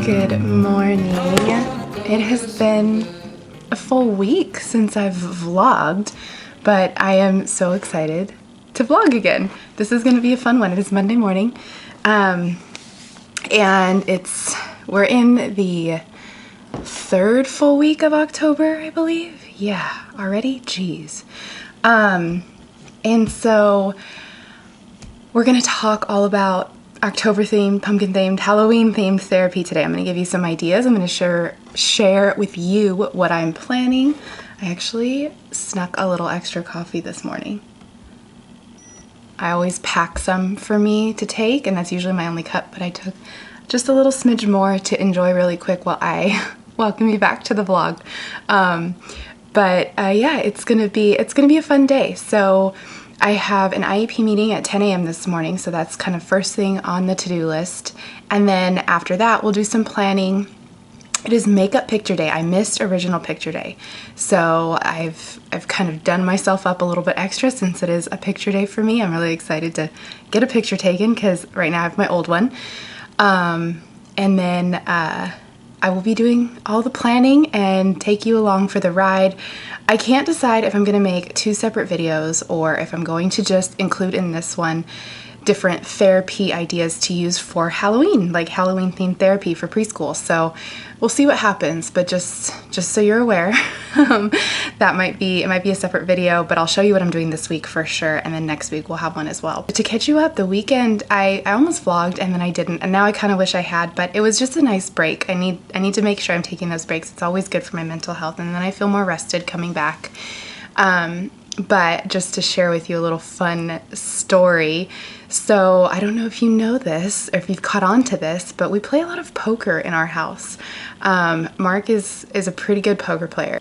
Good morning. It has been a full week since I've vlogged, but I am so excited to vlog again. This is going to be a fun one. It is Monday morning, and we're in the third full week of October, I believe. Yeah, already? Jeez. And so we're going to talk all about October themed, pumpkin themed, Halloween themed therapy today. I'm going to give you some ideas. I'm going to share with you what I'm planning. I actually snuck a little extra coffee this morning. I always pack some for me to take, and that's usually my only cup, but I took just a little smidge more to enjoy really quick while I welcome you back to the vlog. Yeah, it's gonna be a fun day. So I have an IEP meeting at 10 a.m. this morning, so that's kind of first thing on the to-do list. And then after that, we'll do some planning. It is makeup picture day. I missed original picture day. So I've kind of done myself up a little bit extra since it is a picture day for me. I'm really excited to get a picture taken because right now I have my old one. And then I will be doing all the planning and take you along for the ride. I can't decide if I'm going to make two separate videos or if I'm going to just include in this one different therapy ideas to use for Halloween, like Halloween themed therapy for preschool. So we'll see what happens, but just so you're aware, it might be a separate video, but I'll show you what I'm doing this week for sure, and then next week we'll have one as well. To catch you up, the weekend I almost vlogged and then I didn't, and now I kind of wish I had, but it was just a nice break. I need to make sure I'm taking those breaks. It's always good for my mental health, and then I feel more rested coming back. But just to share with you a little fun story. So I don't know if you know this or if you've caught on to this, but we play a lot of poker in our house. Mark is a pretty good poker player.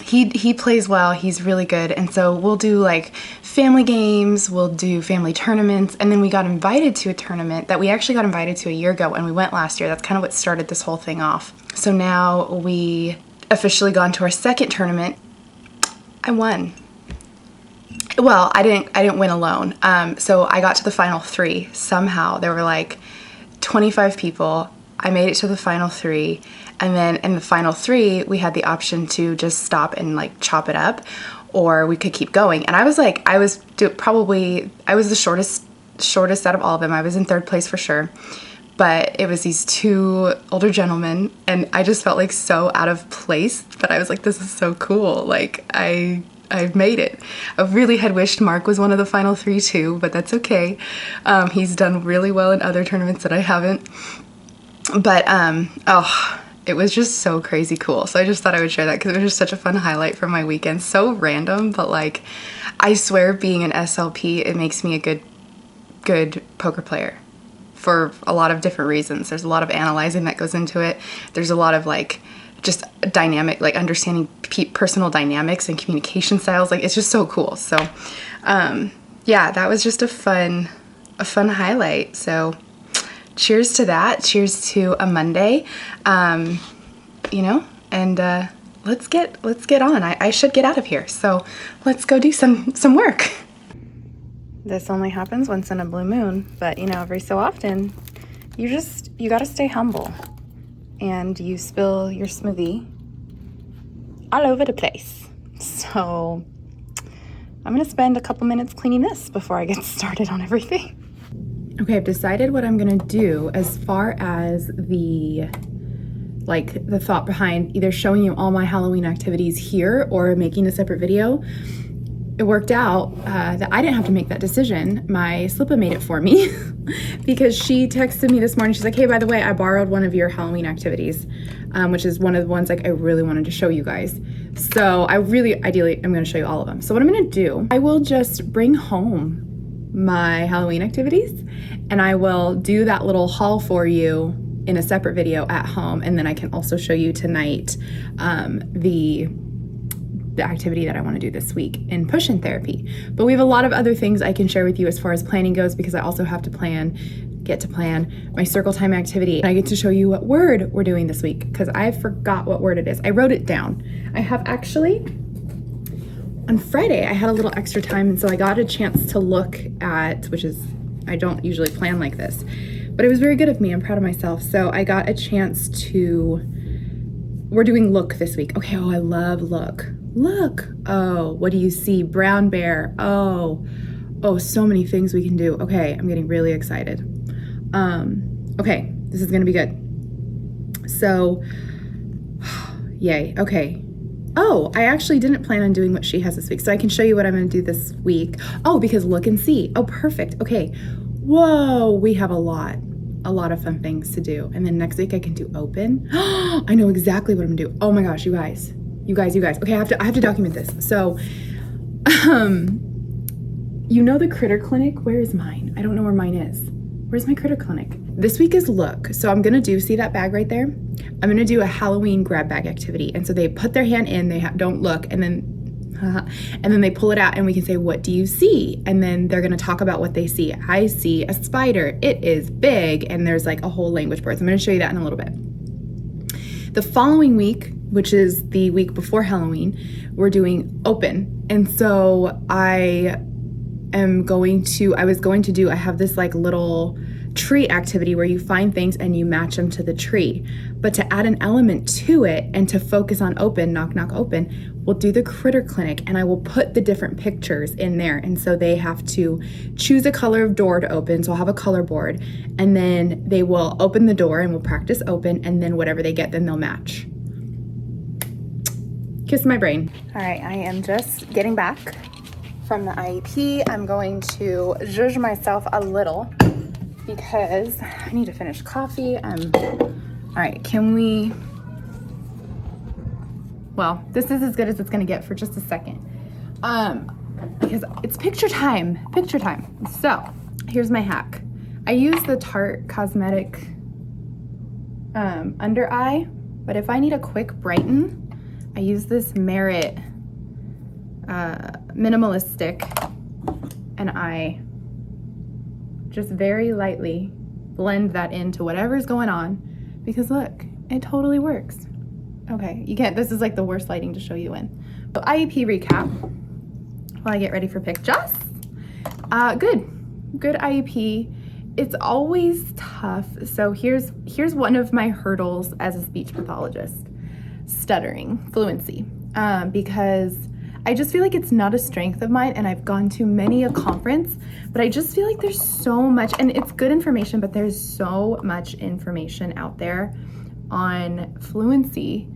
He plays well, he's really good, and so we'll do like family games, we'll do family tournaments, and then we got invited to a tournament that we actually got invited to a year ago, and we went last year. That's kind of what started this whole thing off. So now we officially gone to our second tournament. I won. Well, I didn't win alone. So I got to the final three somehow. There were like 25 people. I made it to the final three. And then in the final three, we had the option to just stop and like chop it up, or we could keep going. And I was the shortest out of all of them. I was in third place for sure. But it was these two older gentlemen, and I just felt like so out of place, but I was like, this is so cool. Like I've made it. I really had wished Mark was one of the final three too, but that's okay. He's done really well in other tournaments that I haven't. But it was just so crazy cool. So I just thought I would share that because it was just such a fun highlight from my weekend. So random, but like I swear being an SLP, it makes me a good poker player. For a lot of different reasons. There's a lot of analyzing that goes into it. There's a lot of like just dynamic, like understanding personal dynamics and communication styles. Like it's just so cool. So yeah, that was just a fun highlight. So cheers to that. Cheers to a Monday. And let's get on. I should get out of here. So let's go do some work. This only happens once in a blue moon, but every so often you gotta stay humble, and you spill your smoothie all over the place. So I'm gonna spend a couple minutes cleaning this before I get started on everything. Okay, I've decided what I'm gonna do as far as the thought behind either showing you all my Halloween activities here or making a separate video. It worked out that I didn't have to make that decision. My Slippa made it for me because she texted me this morning. She's like, hey, by the way, I borrowed one of your Halloween activities, which is one of the ones like I really wanted to show you guys. So ideally, I'm gonna show you all of them. So what I'm gonna do, I will just bring home my Halloween activities and I will do that little haul for you in a separate video at home. And then I can also show you tonight the activity that I want to do this week in push-in therapy. But we have a lot of other things I can share with you as far as planning goes, because I also have to get to plan my circle time activity. And I get to show you what word we're doing this week because I forgot what word it is. I wrote it down. I have actually, on Friday, I had a little extra time, and so I got a chance to look at, which is, I don't usually plan like this, but it was very good of me. I'm proud of myself. So I got a chance to, we're doing look this week. Okay, oh, I love look. Look, oh, what do you see? Brown bear, oh, so many things we can do. Okay, I'm getting really excited. Okay, this is gonna be good. So, yay, okay. Oh, I actually didn't plan on doing what she has this week, so I can show you what I'm gonna do this week. Oh, because look and see. Oh, perfect, okay. Whoa, we have a lot of fun things to do. And then next week I can do open. I know exactly what I'm gonna do. Oh my gosh, you guys. Okay, I have to document this. So, you know the critter clinic? Where is mine? I don't know where mine is. Where's my critter clinic? This week is look. So I'm gonna do, see that bag right there? I'm gonna do a Halloween grab bag activity. And so they put their hand in, they don't look, and then they pull it out and we can say, what do you see? And then they're gonna talk about what they see. I see a spider, it is big, and there's like a whole language board. So I'm gonna show you that in a little bit. The following week, which is the week before Halloween, we're doing open. And so I have this like little tree activity where you find things and you match them to the tree. But to add an element to it and to focus on open, knock, knock, open, we'll do the critter clinic and I will put the different pictures in there. And so they have to choose a color of door to open. So I'll have a color board and then they will open the door and we'll practice open, and then whatever they get, then they'll match. Kiss my brain. All right, I am just getting back from the IEP. I'm going to judge myself a little because I need to finish coffee. All right, well, this is as good as it's gonna get for just a second. Because it's picture time. So here's my hack. I use the Tarte Cosmetic under eye, but if I need a quick brighten, I use this Merit minimalist stick, and I just very lightly blend that into whatever's going on, because look, it totally works. Okay, you can't, this is like the worst lighting to show you in. So IEP recap while I get ready for pictures. Good IEP. It's always tough. So here's one of my hurdles as a speech pathologist: stuttering, fluency, because I just feel like it's not a strength of mine, and I've gone to many a conference, but I just feel like there's so much, and it's good information, but there's so much information out there on fluency,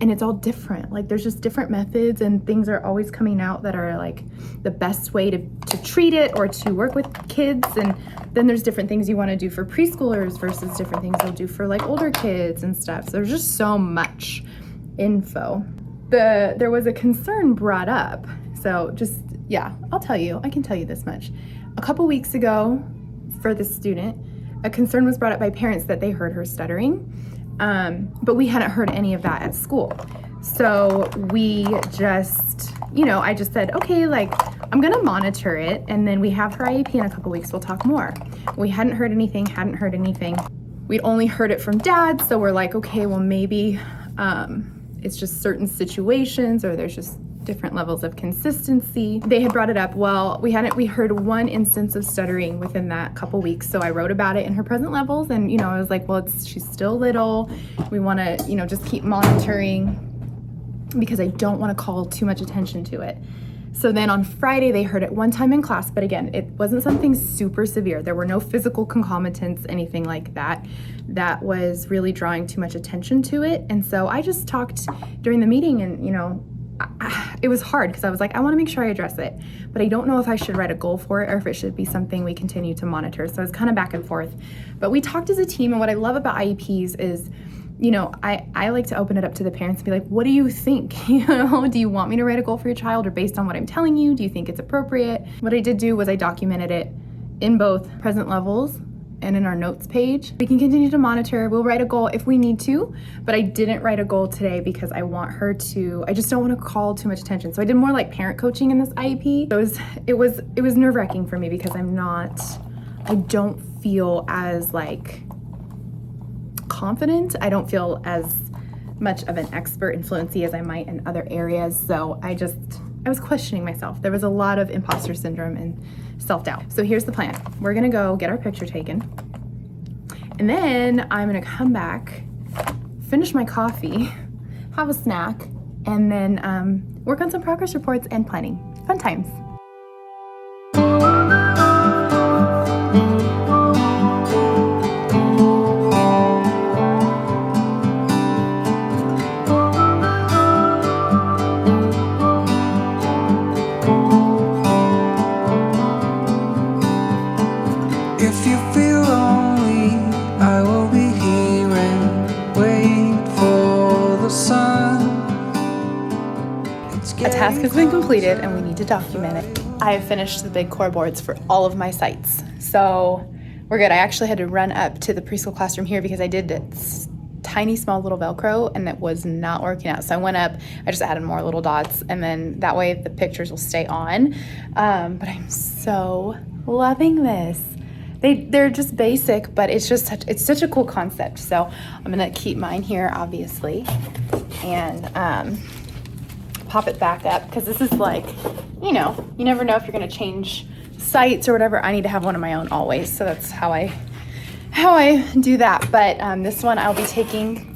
and it's all different. Like there's just different methods, and things are always coming out that are like the best way to treat it or to work with kids. And then there's different things you want to do for preschoolers versus different things you'll do for like older kids and stuff. So there's just so much info. There was a concern brought up. So just, yeah, I can tell you this much. A couple weeks ago for the student, a concern was brought up by parents that they heard her stuttering, but we hadn't heard any of that at school. So we just, I just said, okay, like I'm gonna monitor it, and then we have her IEP in a couple weeks, we'll talk more. We hadn't heard anything. We'd only heard it from dad, so we're like, okay, well maybe it's just certain situations, or there's just different levels of consistency. They had brought it up. Well, we heard one instance of stuttering within that couple weeks. So I wrote about it in her present levels, and I was like, well, she's still little. We want to, just keep monitoring, because I don't want to call too much attention to it. So then on Friday, they heard it one time in class, but again, it wasn't something super severe. There were no physical concomitants, anything like that. That was really drawing too much attention to it. And so I just talked during the meeting, and, it was hard because I was like, I want to make sure I address it, but I don't know if I should write a goal for it or if it should be something we continue to monitor. So it's kind of back and forth. But we talked as a team, and what I love about IEPs is, I like to open it up to the parents and be like, what do you think? Do you want me to write a goal for your child, or based on what I'm telling you, do you think it's appropriate? What I did do was I documented it in both present levels and in our notes page. We can continue to monitor. We'll write a goal if we need to, but I didn't write a goal today because I just don't want to call too much attention. So I did more like parent coaching in this IEP. It was nerve-wracking for me because I don't feel as like confident. I don't feel as much of an expert in fluency as I might in other areas. So I was questioning myself. There was a lot of imposter syndrome and self-doubt. So here's the plan. We're gonna go get our picture taken. And then I'm gonna come back, finish my coffee, have a snack, and then work on some progress reports and planning. Fun times. If you feel lonely, I will be here and wait for the sun. A task has been completed and we need to document it. I have finished the big core boards for all of my sites. So we're good. I actually had to run up to the preschool classroom here because I did tiny small little Velcro and that was not working out. So I went up, I just added more little dots, and then that way the pictures will stay on. But I'm so loving this. They're just basic, but it's such a cool concept. So I'm gonna keep mine here, obviously, and pop it back up because this is like, you never know if you're gonna change sites or whatever. I need to have one of my own always, so that's how I do that. But this one I'll be taking.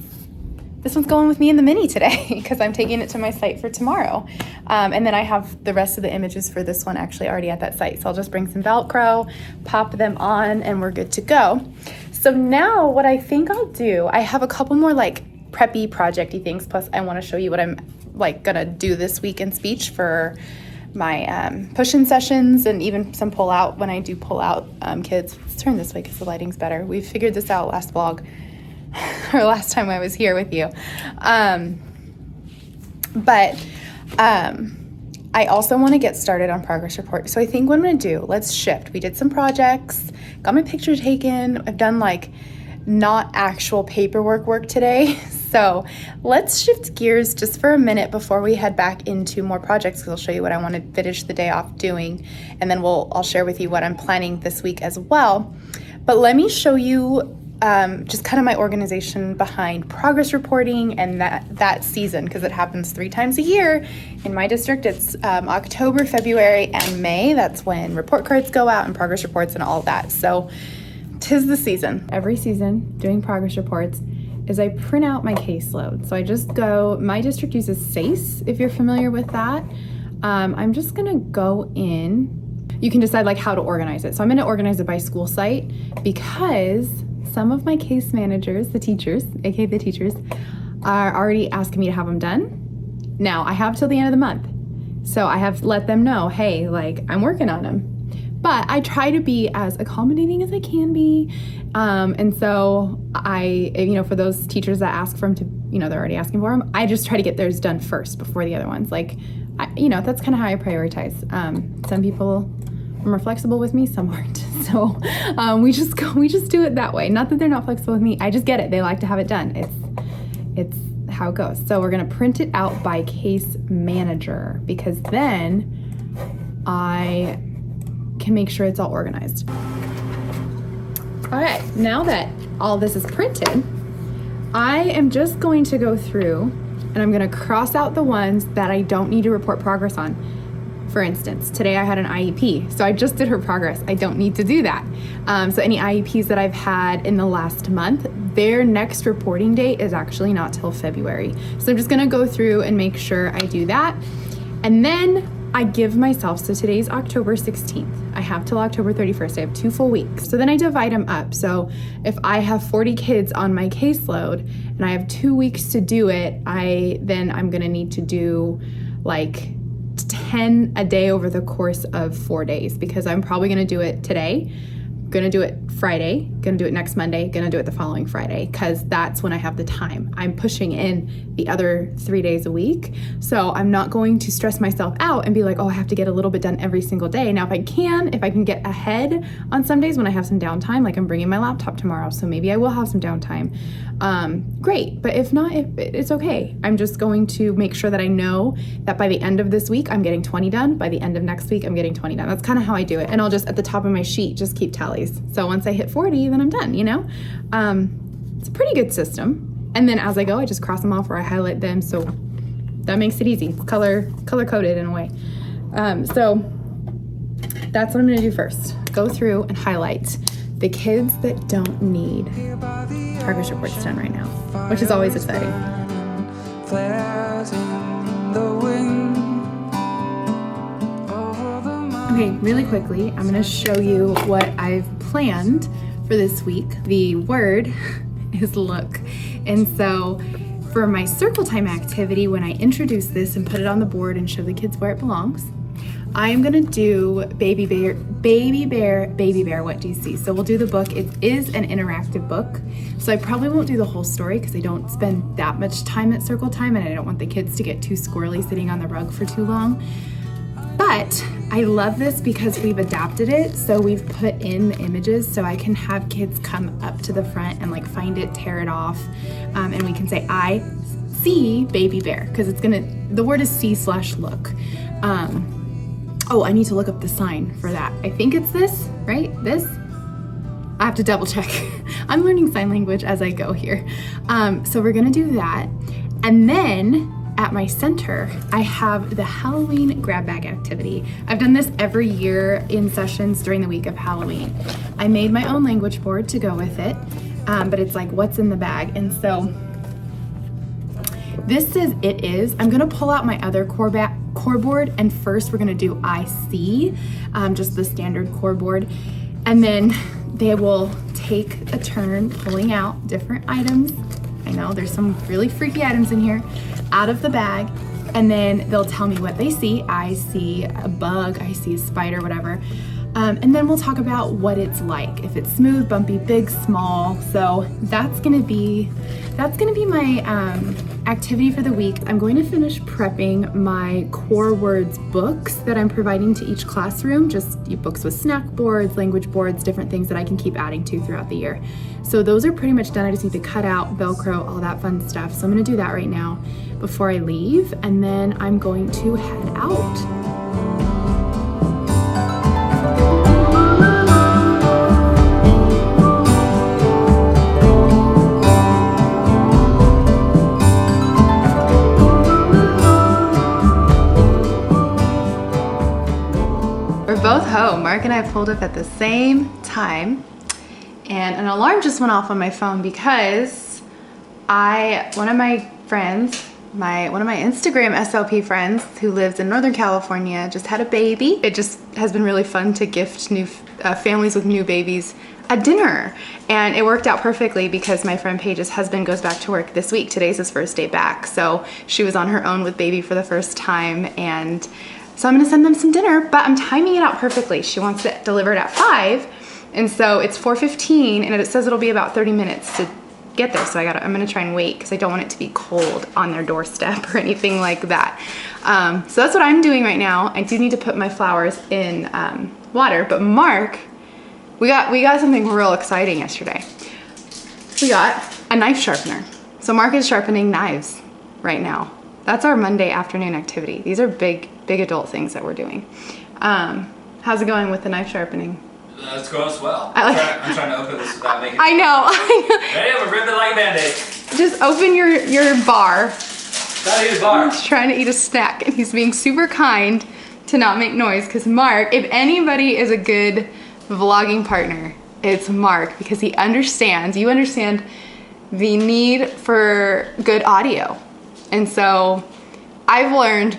This one's going with me in the mini today because I'm taking it to my site for tomorrow. And then I have the rest of the images for this one actually already at that site. So I'll just bring some Velcro, pop them on, and we're good to go. So now what I think I'll do, I have a couple more like preppy projecty things. Plus I want to show you what I'm like gonna do this week in speech for my push-in sessions and even some pull-out when I do pull-out kids. Let's turn this way because the lighting's better. We figured this out last vlog. Or last time I was here with you. I also want to get started on progress report. So I think what I'm going to do, let's shift. We did some projects, got my picture taken. I've done like not actual paperwork work today. So let's shift gears just for a minute before we head back into more projects, because I'll show you what I want to finish the day off doing. And then I'll share with you what I'm planning this week as well. But let me show you just kind of my organization behind progress reporting and that season, because it happens 3 times a year. In my district, it's October, February, and May. That's when report cards go out and progress reports and all of that. So 'tis the season. Every season, doing progress reports is I print out my caseload. So I just go, my district uses SACE, if you're familiar with that. I'm just gonna go in. You can decide like how to organize it. So I'm gonna organize it by school site because some of my case managers, the teachers, aka the teachers, are already asking me to have them done. Now, I have till the end of the month. So I have let them know, hey, like I'm working on them. But I try to be as accommodating as I can be. And so for those teachers that ask for them to, they're already asking for them, I just try to get theirs done first before the other ones. Like, that's kind of how I prioritize. Some people are more flexible with me, some aren't. So we just do it that way. Not that they're not flexible with me. I just get it. They like to have it done. It's how it goes. So we're gonna print it out by case manager because then I can make sure it's all organized. All right, now that all this is printed, I am just going to go through and I'm gonna cross out the ones that I don't need to report progress on. For instance, today I had an IEP, so I just did her progress. I don't need to do that. So any IEPs that I've had in the last month, their next reporting date is actually not till February. So I'm just gonna go through and make sure I do that. And then I give myself, so today's October 16th. I have till October 31st. I have 2 full weeks. So then I divide them up. So if I have 40 kids on my caseload and I have 2 weeks to do it, I'm gonna need to do like 10 a day over the course of 4 days because I'm probably gonna do it today, gonna do it Friday, gonna do it next Monday, gonna do it the following Friday because that's when I have the time. I'm pushing in the other 3 days a week. So I'm not going to stress myself out and be like, oh, I have to get a little bit done every single day. Now, if I can get ahead on some days when I have some downtime, like I'm bringing my laptop tomorrow, so maybe I will have some downtime. Great, but if not, it's okay. I'm just going to make sure that I know that by the end of this week, I'm getting 20 done. By the end of next week, I'm getting 20 done. That's kind of how I do it. And I'll just, at the top of my sheet, just keep tallies. So once I hit 40, then I'm done, It's a pretty good system. And then as I go, I just cross them off or I highlight them. So that makes it easy. It's color-coded in a way. So that's what I'm gonna do first. Go through and highlight the kids that don't need progress reports done right now, which is always exciting. Flares in the wind over the mountains. Okay, really quickly, I'm gonna show you what I've planned for this week. The word is look. And so for my circle time activity, when I introduce this and put it on the board and show the kids where it belongs, I am gonna do baby bear, what do you see? So we'll do the book. It is an interactive book. So I probably won't do the whole story because I don't spend that much time at circle time and I don't want the kids to get too squirrely sitting on the rug for too long. But I love this because we've adapted it. So we've put in the images so I can have kids come up to the front and like find it, tear it off. And we can say, I see baby bear, because the word is see/look. Oh, I need to look up the sign for that. I think it's this, right? This? I have to double check. I'm learning sign language as I go here. So we're gonna do that. And then at my center, I have the Halloween grab bag activity. I've done this every year in sessions during the week of Halloween. I made my own language board to go with it, but it's like, what's in the bag? And so this says it is. I'm gonna pull out my other core board, and first we're gonna do I see, just the standard core board. And then they will take a turn pulling out different items. I know there's some really freaky items in here, out of the bag, and then they'll tell me what they see. I see a bug, I see a spider, whatever. And then we'll talk about what it's like, if it's smooth, bumpy, big, small. So that's gonna be my activity for the week. I'm going to finish prepping my core words books that I'm providing to each classroom, just books with snack boards, language boards, different things that I can keep adding to throughout the year. So those are pretty much done. I just need to cut out, Velcro, all that fun stuff. So I'm gonna do that right now before I leave, and then I'm going to head out. We're both home. Mark and I pulled up at the same time, and an alarm just went off on my phone because one of my friends, one of my Instagram SLP friends who lives in Northern California, just had a baby. It just has been really fun to gift new families with new babies a dinner, and it worked out perfectly because my friend Paige's husband goes back to work this week. Today's his first day back, so she was on her own with baby for the first time, and so I'm gonna send them some dinner, but I'm timing it out perfectly. She wants it delivered at 5, and so it's 4:15, and it says it'll be about 30 minutes to get there. So I'm gonna try and wait because I don't want it to be cold on their doorstep or anything like that. So that's what I'm doing right now. I do need to put my flowers in water, but Mark, we got something real exciting yesterday. We got a knife sharpener. So Mark is sharpening knives right now. That's our Monday afternoon activity. These are big adult things that we're doing. How's it going with the knife sharpening? It's going well. I'm trying to open this without making it. I know. Ready? I'm ripping like a Band-Aid. Just open your bar. Gotta eat a bar. He's trying to eat a snack, and he's being super kind to not make noise, because Mark, if anybody is a good vlogging partner, it's Mark, because you understand the need for good audio. And so I've learned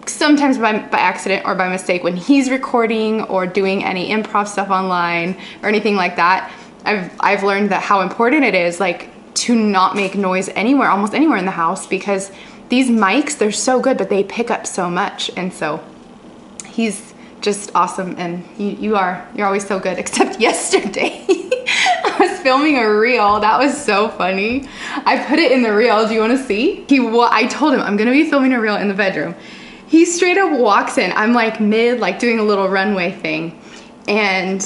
sometimes by accident or by mistake, when he's recording or doing any improv stuff online or anything like that, I've learned that how important it is, like, to not make noise anywhere, almost anywhere in the house, because these mics, they're so good, but they pick up so much. And so he's just awesome, and you're always so good, except yesterday. I was filming a reel. That was so funny. I put it in the reel. Do you want to see? I told him I'm gonna be filming a reel in the bedroom. He straight up walks in. I'm like doing a little runway thing, and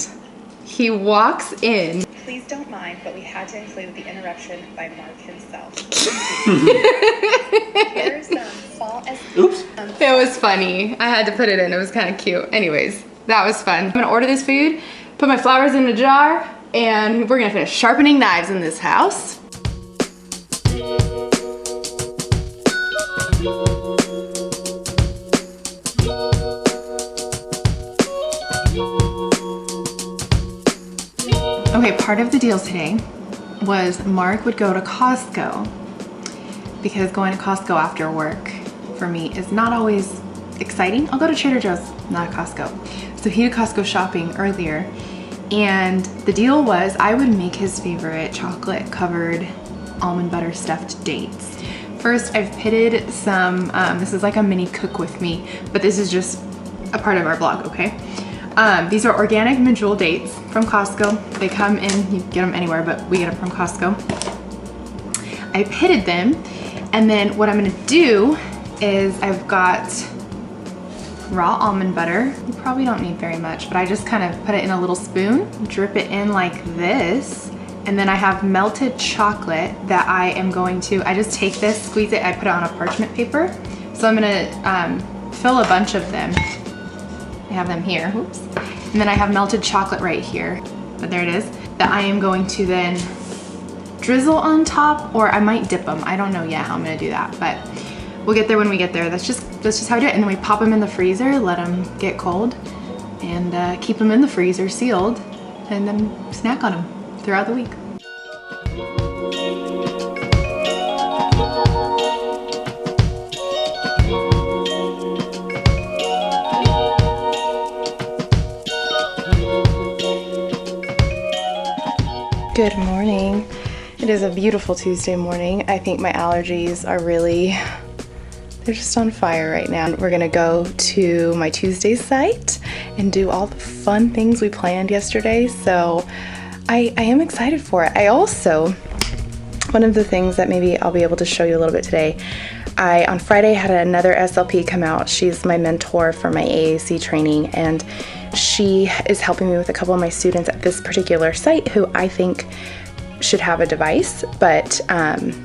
he walks in. Please don't mind, but we had to include the interruption by Mark himself. Here's fall as Oops. It was funny. I had to put it in. It was kind of cute. Anyways, that was fun. I'm gonna order this food, put my flowers in a jar, and we're gonna finish sharpening knives in this house. Okay, part of the deal today was Mark would go to Costco because going to Costco after work for me is not always exciting. I'll go to Trader Joe's, not Costco. So he did Costco shopping earlier, and the deal was I would make his favorite chocolate covered almond butter stuffed dates. First, I've pitted some, this is like a mini cook with me, but this is just a part of our blog, okay? These are organic medjool dates from Costco. They come in, you can get them anywhere, but we get them from Costco. I pitted them, and then what I'm gonna do is I've got raw almond butter. You probably don't need very much, but I just kind of put it in a little spoon, drip it in like this, and then I have melted chocolate that I am going to, I just take this, squeeze it, I put it on a parchment paper. So I'm gonna fill a bunch of them. I have them here, oops. And then I have melted chocolate right here, but there it is, that I am going to then drizzle on top, or I might dip them. I don't know yet how I'm gonna do that, but we'll get there when we get there. That's just how I do it. And then we pop them in the freezer, let them get cold, and keep them in the freezer sealed, and then snack on them throughout the week. Good morning. It is a beautiful Tuesday morning. I think my allergies are really, they're just on fire right now. We're gonna go to my Tuesday site and do all the fun things we planned yesterday. So I am excited for it. I also, one of the things that maybe I'll be able to show you a little bit today, I on Friday had another SLP come out. She's my mentor for my AAC training, and she is helping me with a couple of my students at this particular site who I think should have a device, but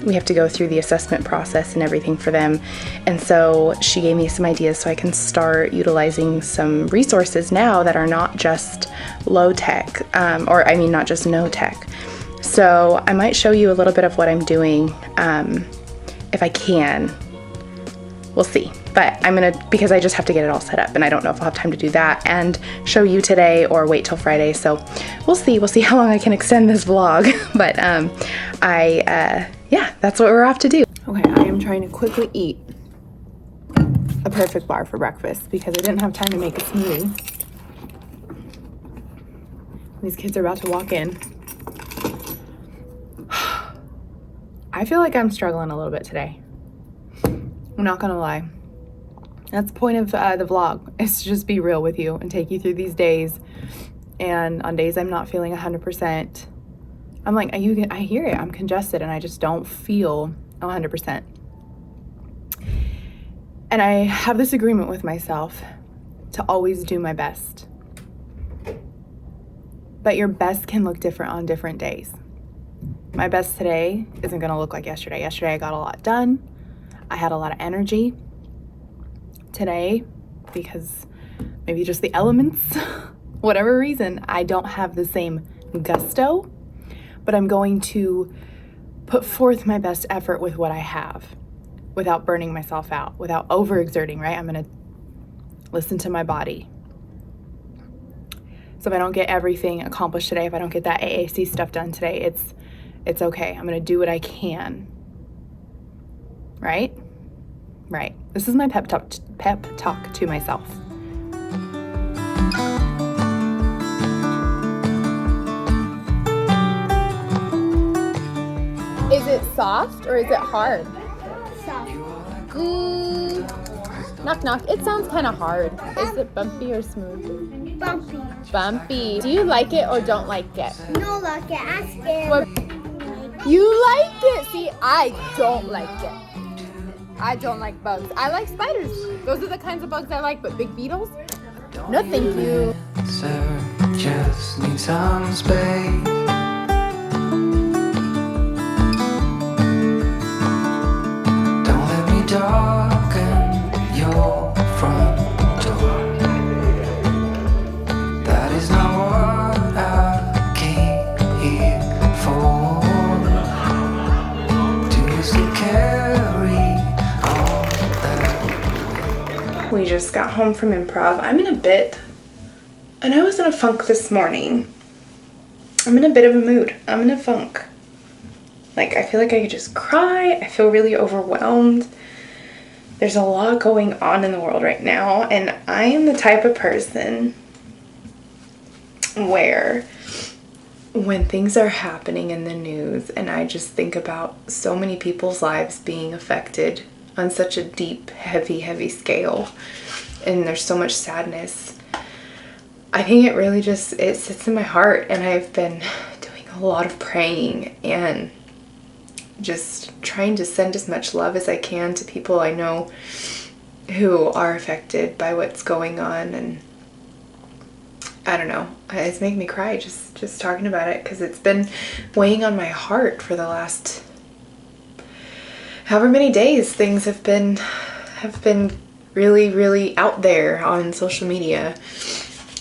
we have to go through the assessment process and everything for them. And so she gave me some ideas so I can start utilizing some resources now that are not just low tech, or I mean not just no tech. So I might show you a little bit of what I'm doing if I can. We'll see. But I'm gonna, because I just have to get it all set up, and I don't know if I'll have time to do that and show you today or wait till Friday. So we'll see how long I can extend this vlog. But yeah, that's what we're off to do. Okay, I am trying to quickly eat a perfect bar for breakfast because I didn't have time to make a smoothie. These kids are about to walk in. I feel like I'm struggling a little bit today. I'm not gonna lie. That's the point of the vlog, is to just be real with you and take you through these days. And on days I'm not feeling 100%, I'm like, I hear it, I'm congested and I just don't feel 100%. And I have this agreement with myself to always do my best. But your best can look different on different days. My best today isn't gonna look like yesterday. Yesterday I got a lot done. I had a lot of energy. Today, because maybe just the elements, whatever reason, I don't have the same gusto, but I'm going to put forth my best effort with what I have without burning myself out, without overexerting, right? I'm gonna listen to my body. So if I don't get everything accomplished today, if I don't get that AAC stuff done today, it's okay. I'm gonna do what I can, right? Right. This is my pep talk to myself. Is it soft or is it hard? Soft. Knock knock. It sounds kind of hard. Is it bumpy or smooth? Bumpy. Bumpy. Do you like it or don't like it? No, like it. Ask it. What? You like it. See, I don't like it. I don't like bugs. I like spiders. Those are the kinds of bugs I like, but big beetles? No, thank you. Sir, just need some space. Don't let me darken your front door. That is not what I came here for. Do you still carry? We just got home from improv. I was in a funk this morning. I'm in a bit of a mood. I'm in a funk. Like, I feel like I could just cry. I feel really overwhelmed. There's a lot going on in the world right now, and I am the type of person where when things are happening in the news and I just think about so many people's lives being affected on such a deep, heavy scale, and there's so much sadness, I think it really just, it sits in my heart, and I've been doing a lot of praying and just trying to send as much love as I can to people I know who are affected by what's going on. And I don't know, it's making me cry just talking about it, because it's been weighing on my heart for the last however many days. Things have been really out there on social media,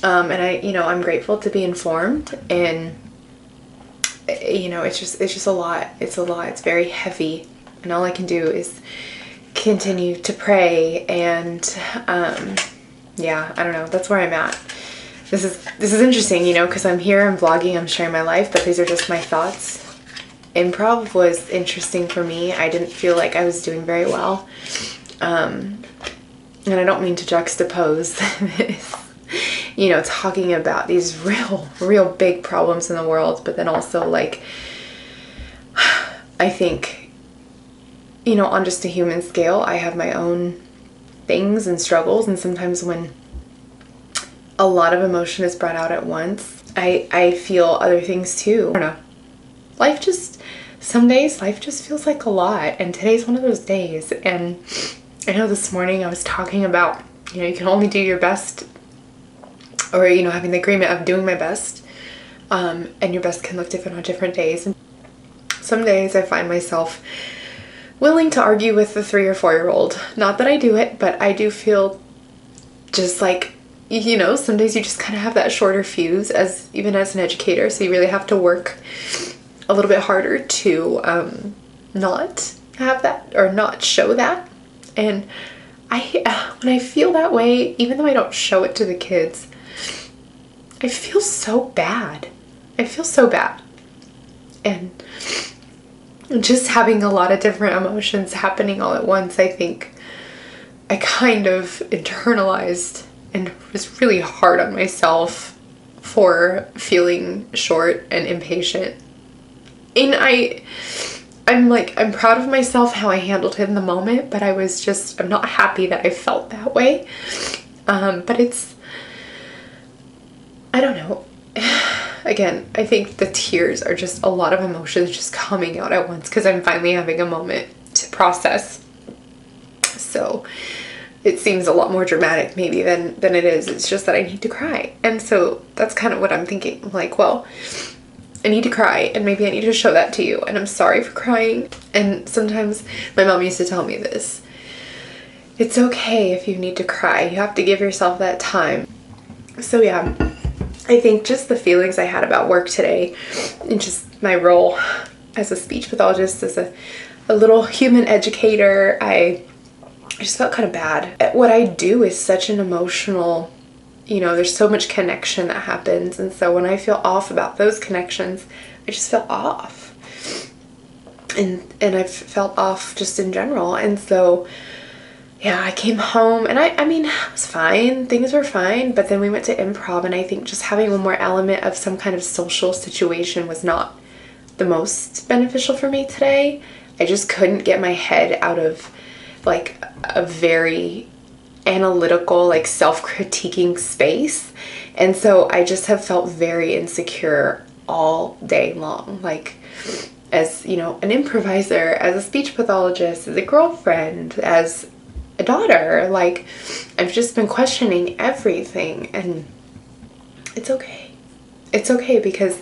and I'm grateful to be informed, and it's just a lot. It's a lot. It's very heavy, and all I can do is continue to pray. And yeah, I don't know. That's where I'm at. This is interesting, because I'm here, I'm vlogging, I'm sharing my life, but these are just my thoughts. Improv was interesting for me. I didn't feel like I was doing very well, and I don't mean to juxtapose this. Talking about these real big problems in the world, but then also, like, I think, on just a human scale, I have my own things and struggles, and sometimes when a lot of emotion is brought out at once, I feel other things too. I don't know. Some days life just feels like a lot, and today's one of those days. And I know this morning I was talking about, you can only do your best, or, having the agreement of doing my best, and your best can look different on different days. And some days I find myself willing to argue with the 3 or 4-year-old. Not that I do it, but I do feel just like, some days you just kind of have that shorter fuse, even as an educator, so you really have to work a little bit harder to not have that, or not show that. And when I feel that way, even though I don't show it to the kids, I feel so bad. And just having a lot of different emotions happening all at once, I think I kind of internalized and was really hard on myself for feeling short and impatient. And I'm proud of myself how I handled it in the moment, but I'm not happy that I felt that way. But I don't know. Again, I think the tears are just a lot of emotions just coming out at once, because I'm finally having a moment to process. So it seems a lot more dramatic maybe than it is. It's just that I need to cry. And so that's kind of what I'm thinking. I'm like, well, I need to cry, and maybe I need to show that to you, and I'm sorry for crying. And sometimes my mom used to tell me this: it's okay if you need to cry. You have to give yourself that time. So yeah, I think just the feelings I had about work today, and just my role as a speech pathologist, as a little human educator, I just felt kind of bad. What I do is such an emotional, there's so much connection that happens, and so when I feel off about those connections, I just feel off. And I've felt off just in general. And so yeah, I came home, and I mean, it was fine. Things were fine, but then we went to improv, and I think just having one more element of some kind of social situation was not the most beneficial for me today. I just couldn't get my head out of like a very analytical, like self-critiquing space. And so I just have felt very insecure all day long. Like, as an improviser, as a speech pathologist, as a girlfriend, as a daughter, like, I've just been questioning everything. And it's okay. It's okay, because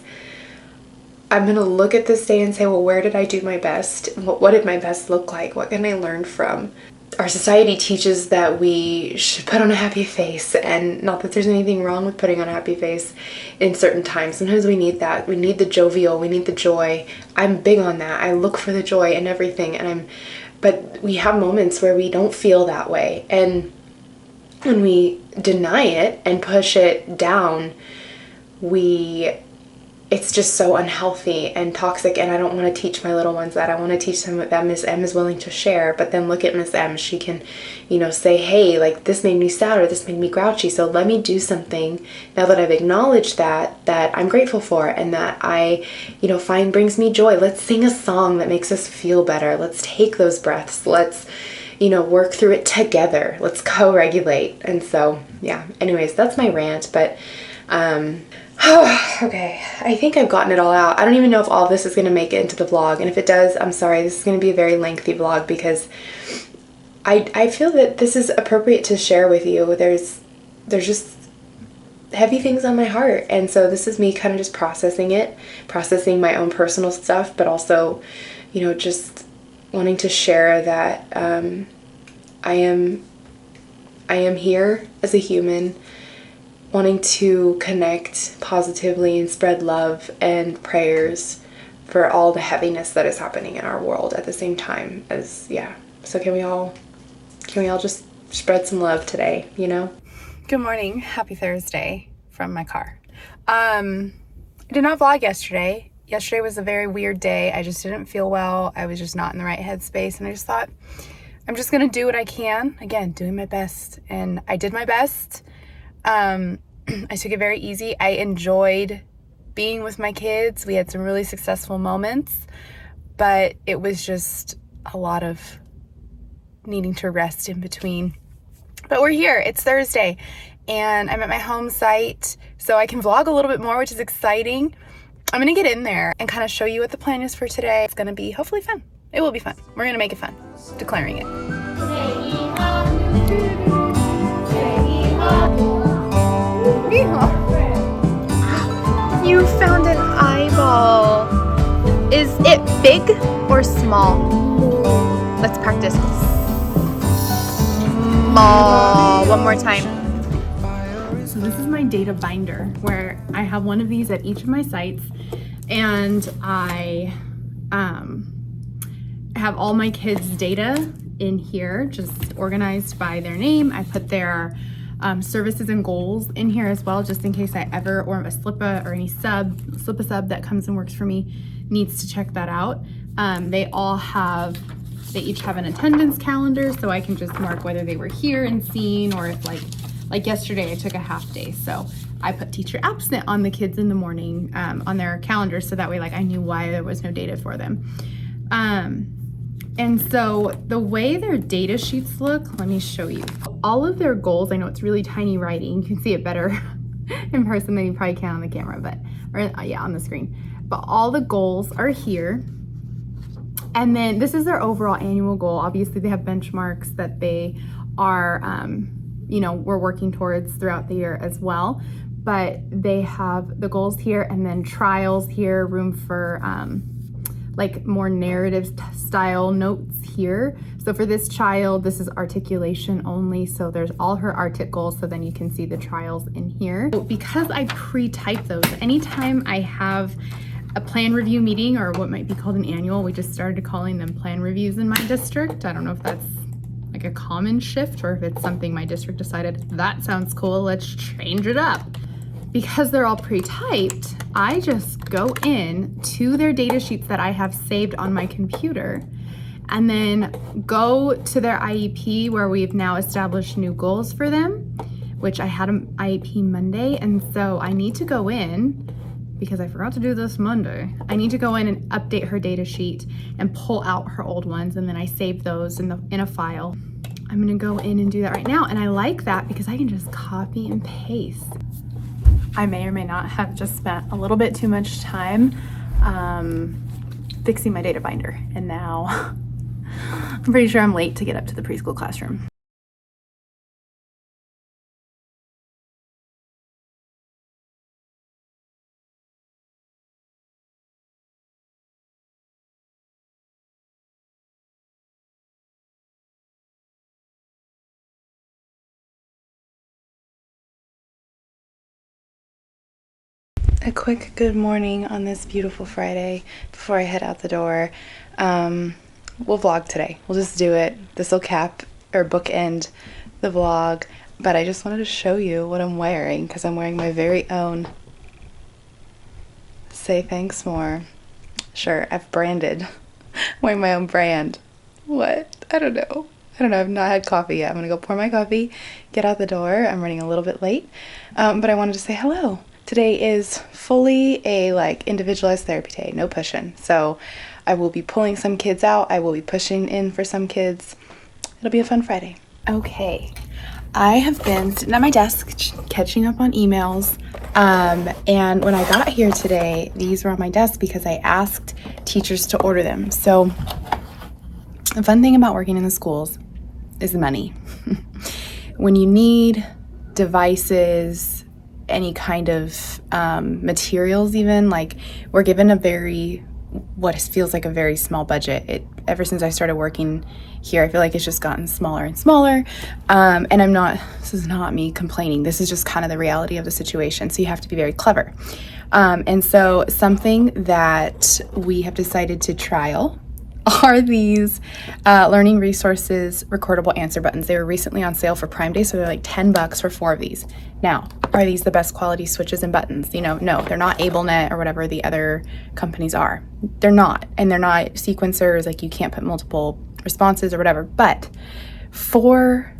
I'm gonna look at this day and say, well, where did I do my best? What did my best look like? What can I learn from? Our society teaches that we should put on a happy face, and not that there's anything wrong with putting on a happy face in certain times. Sometimes we need that. We need the jovial, we need the joy. I'm big on that. I look for the joy in everything, but we have moments where we don't feel that way. And when we deny it and push it down, it it's just so unhealthy and toxic, and I don't want to teach my little ones that. I want to teach them that Miss M is willing to share. But then look at Miss M. She can, you know, say, hey, like, this made me sad or this made me grouchy, so let me do something now that I've acknowledged that I'm grateful for and that I, you know, find brings me joy. Let's sing a song that makes us feel better. Let's take those breaths. Let's, you know, work through it together. Let's co-regulate. And so, yeah, anyways, that's my rant. But okay, I think I've gotten it all out. I don't even know if all of this is going to make it into the vlog, and if it does, I'm sorry. This is going to be a very lengthy vlog because I feel that this is appropriate to share with you. There's just heavy things on my heart, and so this is me kind of just processing my own personal stuff, but also, you know, just wanting to share that I am here as a human, wanting to connect positively and spread love and prayers for all the heaviness that is happening in our world at the same time as, yeah. So can we all just spread some love today, you know? Good morning. Happy Thursday from my car. I did not vlog yesterday. Yesterday was a very weird day. I just didn't feel well. I was just not in the right headspace, and I just thought, I'm just gonna do what I can. Again, doing my best, and I did my best. I took it very easy. I enjoyed being with my kids. We had some really successful moments, but it was just a lot of needing to rest in between. But we're here. It's Thursday, and I'm at my home site, so I can vlog a little bit more, which is exciting. I'm gonna get in there and kind of show you what the plan is for today. It's gonna be hopefully fun. It will be fun. We're gonna make it fun. Declaring it. You found an eyeball. Is it big or small? Let's practice. Small. One more time. So this is my data binder where I have one of these at each of my sites, and I have all my kids' data in here, just organized by their name. I put their services and goals in here as well, just in case I ever, or a slip-a or any slip-a sub that comes and works for me needs to check that out. They each have an attendance calendar, so I can just mark whether they were here and seen, or if like yesterday I took a half day, so I put teacher absent on the kids in the morning on their calendar, so that way like I knew why there was no data for them. And so the way their data sheets look, let me show you. All of their goals, I know it's really tiny writing. You can see it better in person than you probably can on the camera, on the screen. But all the goals are here. And then this is their overall annual goal. Obviously they have benchmarks that they are, we're working towards throughout the year as well. But they have the goals here, and then trials here, room for like more narrative style notes here. So for this child, this is articulation only. So there's all her artic goals. So then you can see the trials in here. So because I pre-type those, anytime I have a plan review meeting, or what might be called an annual, we just started calling them plan reviews in my district. I don't know if that's like a common shift, or if it's something my district decided, that sounds cool, let's change it up. Because they're all pre-typed, I just go in to their data sheets that I have saved on my computer, and then go to their IEP where we've now established new goals for them, which I had an IEP Monday, and so I need to go in, because I forgot to do this Monday, I need to go in and update her data sheet and pull out her old ones, and then I save those in a file. I'm gonna go in and do that right now, and I like that because I can just copy and paste. I may or may not have just spent a little bit too much time fixing my data binder, and now I'm pretty sure I'm late to get up to the preschool classroom. A quick good morning on this beautiful Friday before I head out the door. We'll vlog today. We'll just do it. This will cap or bookend the vlog, but I just wanted to show you what I'm wearing, because I'm wearing my very own say thanks more. Sure, I've branded. Wearing my own brand. What? I don't know. I've not had coffee yet. I'm gonna go pour my coffee, get out the door. I'm running a little bit late, but I wanted to say hello. Today is fully a individualized therapy day, no pushing. So I will be pulling some kids out. I will be pushing in for some kids. It'll be a fun Friday. Okay, I have been sitting at my desk catching up on emails. And when I got here today, these were on my desk because I asked teachers to order them. So the fun thing about working in the schools is the money. When you need devices, any kind of materials even, we're given what feels like a very small budget. Ever since I started working here, I feel like it's just gotten smaller and smaller. And this is not me complaining. This is just kind of the reality of the situation. So you have to be very clever. And so something that we have decided to trial are these learning resources recordable answer buttons. They were recently on sale for Prime Day, so they're like $10 for 4 of these. Now, are these the best quality switches and buttons? No, they're not AbleNet or whatever the other companies are. They're not, and they're not sequencers, you can't put multiple responses or whatever. But for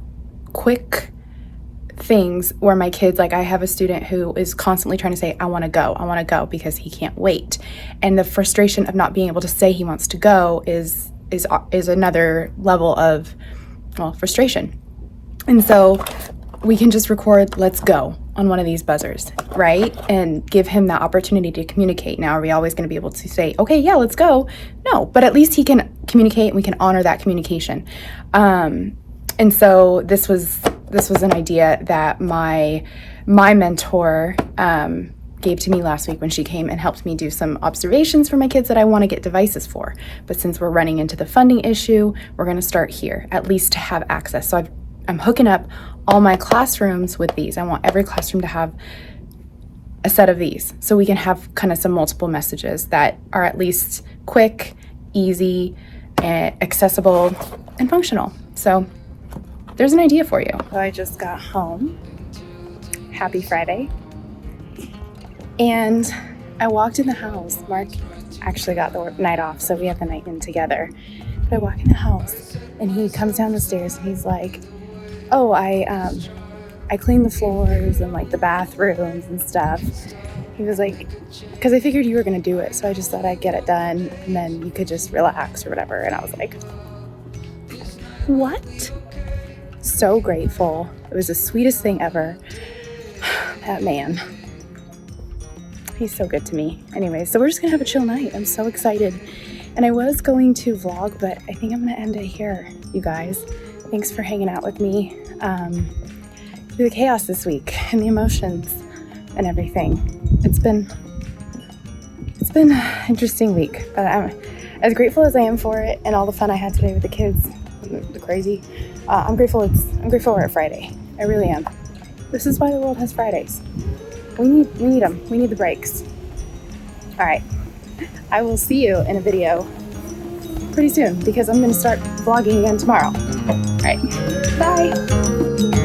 quick things where my kids, I have a student who is constantly trying to say, I want to go, because he can't wait. And the frustration of not being able to say he wants to go is another level of, frustration. And so we can just record, let's go, on one of these buzzers, right? And give him that opportunity to communicate. Now, are we always going to be able to say, okay, yeah, let's go? No, but at least he can communicate and we can honor that communication. And so this was an idea that my mentor gave to me last week when she came and helped me do some observations for my kids that I want to get devices for. But since we're running into the funding issue, we're going to start here, at least to have access. So I'm hooking up all my classrooms with these. I want every classroom to have a set of these so we can have kind of some multiple messages that are at least quick, easy, accessible, and functional. So there's an idea for you. So I just got home. Happy Friday. And I walked in the house. Mark actually got the night off, so we have the night in together. But I walk in the house, and he comes down the stairs, and he's like, oh, I cleaned the floors and the bathrooms and stuff. He was like, because I figured you were going to do it, so I just thought I'd get it done, and then you could just relax or whatever. And I was like, what? So grateful. It was the sweetest thing ever. That man. He's so good to me. Anyway, so we're just gonna have a chill night. I'm so excited. And I was going to vlog, but I think I'm gonna end it here, you guys. Thanks for hanging out with me through the chaos this week and the emotions and everything. It's been an interesting week, but I'm as grateful as I am for it and all the fun I had today with the kids. The crazy. I'm grateful we're at Friday. I really am. This is why the world has Fridays. We need them. We need the breaks. All right. I will see you in a video pretty soon because I'm going to start vlogging again tomorrow. All right. Bye.